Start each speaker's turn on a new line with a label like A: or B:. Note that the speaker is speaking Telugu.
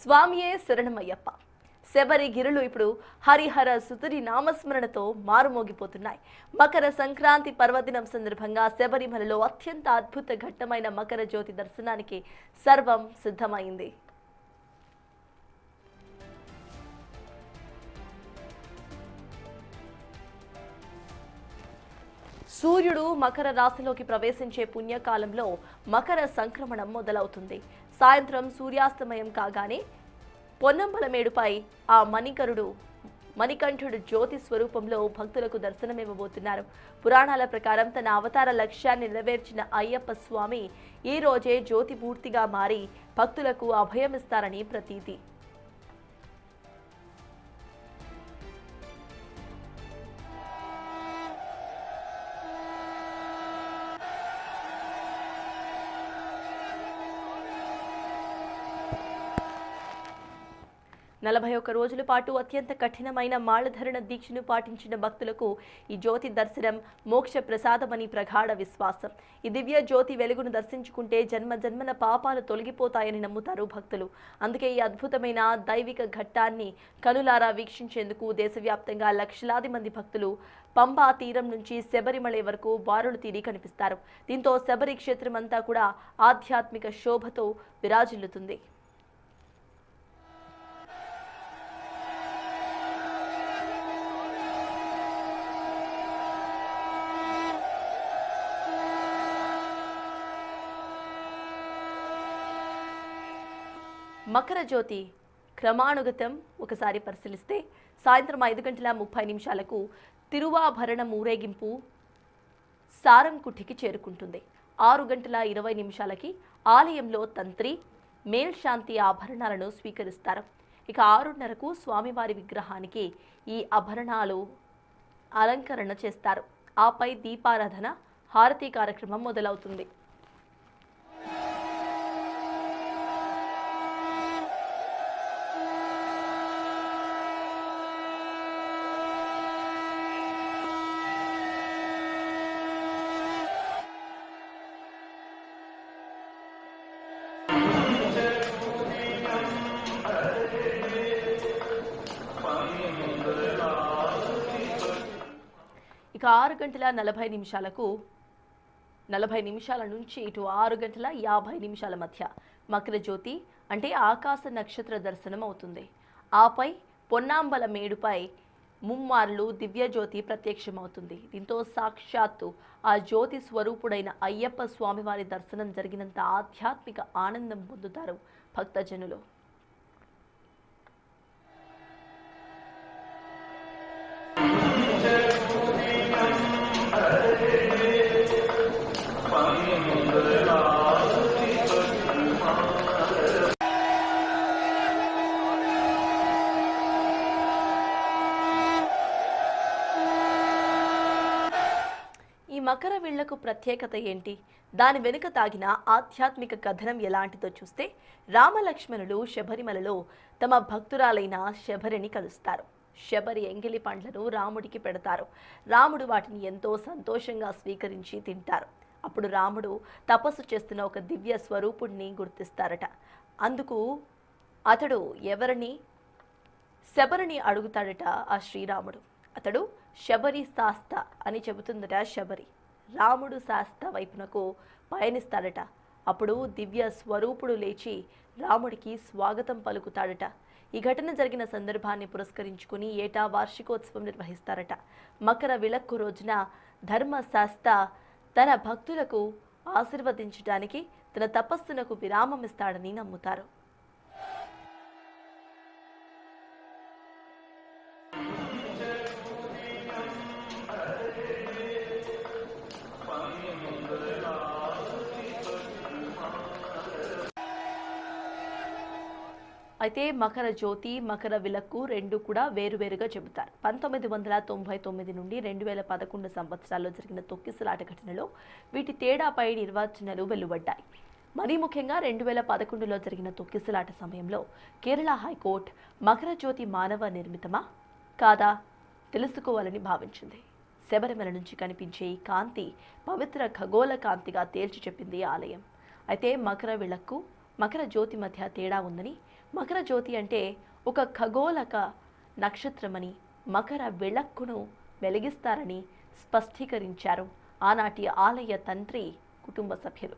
A: స్వామియే శరణమయ్యప్ప. శబరి గిరులు ఇప్పుడు హరిహర సుతుడి నామస్మరణతో మారుమోగిపోతున్నాయి. మకర సంక్రాంతి పర్వదినం సందర్భంగా శబరిమలలో అత్యంత అద్భుత ఘట్టమైన మకర జ్యోతి దర్శనానికి సర్వం సిద్ధమైంది. సూర్యుడు మకర రాశిలోకి ప్రవేశించే పుణ్యకాలంలో మకర సంక్రమణం మొదలవుతుంది. సాయంత్రం సూర్యాస్తమయం కాగానే పొన్నంబలమేడుపై ఆ మణికంఠుడు జ్యోతి స్వరూపంలో భక్తులకు దర్శనమివ్వబోతున్నారు. పురాణాల ప్రకారం తన అవతార లక్ష్యాన్ని నెరవేర్చిన అయ్యప్ప స్వామి ఈ రోజే జ్యోతి పూర్తిగా మారి భక్తులకు అభయమిస్తారని ప్రతీతి. నలభై ఒక్క రోజుల పాటు అత్యంత కఠినమైన మాళధరణ దీక్షను పాటించిన భక్తులకు ఈ జ్యోతి దర్శనం మోక్ష ప్రసాదమని ప్రగాఢ విశ్వాసం. ఈ దివ్య జ్యోతి వెలుగును దర్శించుకుంటే జన్మన పాపాలు తొలగిపోతాయని నమ్ముతారు భక్తులు. అందుకే ఈ అద్భుతమైన దైవిక ఘట్టాన్ని కనులారా వీక్షించేందుకు దేశవ్యాప్తంగా లక్షలాది మంది భక్తులు పంబా తీరం నుంచి శబరిమల వరకు బారులు తీరి కనిపిస్తారు. దీంతో శబరి క్షేత్రం అంతా కూడా ఆధ్యాత్మిక శోభతో విరాజిల్లుతుంది. మకర జ్యోతి క్రమానుగతం ఒకసారి పరిశీలిస్తే సాయంత్రం 5:30 తిరువాభరణ ఊరేగింపు సారంకుటికి చేరుకుంటుంది. 6:20 ఆలయంలో తంత్రి మేల్శాంతి ఆభరణాలను స్వీకరిస్తారు. ఇక 6:30 స్వామివారి విగ్రహానికి ఈ ఆభరణాలు అలంకరణ చేస్తారు. ఆపై దీపారాధన హారతి కార్యక్రమం మొదలవుతుంది. ఇక 6:40 నుంచి ఇటు 6:50 మధ్య మకర జ్యోతి అంటే ఆకాశ నక్షత్ర దర్శనం అవుతుంది. ఆపై పొన్నాంబల మేడుపై ముమ్మార్లు దివ్యజ్యోతి ప్రత్యక్షమవుతుంది. దీంతో సాక్షాత్తు ఆ జ్యోతి స్వరూపుడైన అయ్యప్ప స్వామివారి దర్శనం జరిగినంత ఆధ్యాత్మిక ఆనందం పొందుతారు భక్తజనులు. ఈ మకర వీళ్లకు ప్రత్యేకత ఏంటి? దాని వెనుక తాగిన ఆధ్యాత్మిక కథనం ఎలాంటిదో చూస్తే, రామలక్ష్మణులు శబరిమలలో తమ భక్తురాలైన శబరిని కలుస్తారు. శబరి ఎంగిలి పండ్లను రాముడికి పెడతారు. రాముడు వాటిని ఎంతో సంతోషంగా స్వీకరించి తింటారు. అప్పుడు రాముడు తపస్సు చేస్తున్న ఒక దివ్య స్వరూపుడిని గుర్తిస్తారట. అందుకు అతడు శబరిని అడుగుతాడట ఆ శ్రీరాముడు. అతడు శబరి శాస్త అని చెబుతుందట శబరి. రాముడు శాస్త వైపునకు పయనిస్తాడట. అప్పుడు దివ్య స్వరూపుడు లేచి రాముడికి స్వాగతం పలుకుతాడట. ఈ ఘటన జరిగిన సందర్భాన్ని పురస్కరించుకుని ఏటా వార్షికోత్సవం నిర్వహిస్తారట. మకర విలక్కు రోజున ధర్మశాస్త తన భక్తులకు ఆశీర్వదించడానికి తన తపస్సునకు విరామం ఇస్తాడని నమ్ముతారు. అయితే మకర జ్యోతి మకర విలక్కు రెండు కూడా వేరువేరుగా చెబుతారు. 1999 నుండి 2011 సంవత్సరాల్లో జరిగిన తొక్కిసలాట ఘటనలో వీటి తేడాపై నిర్వచనాలు వెలువడ్డాయి. మరీ ముఖ్యంగా 2011లో జరిగిన తొక్కిసలాట సమయంలో కేరళ హైకోర్టు మకర జ్యోతి మానవ నిర్మితమా కాదా తెలుసుకోవాలని భావించింది. శబరిమల నుంచి కనిపించే ఈ కాంతి పవిత్ర ఖగోళ కాంతిగా తేల్చి చెప్పింది ఆలయం. అయితే మకర విలక్కు మకర జ్యోతి మధ్య తేడా ఉందని మకర జ్యోతి అంటే ఒక ఖగోళక నక్షత్రమని, మకర విళక్కును వెలిగిస్తారని స్పష్టీకరించారు ఆనాటి ఆలయ తంత్రి కుటుంబ సభ్యులు.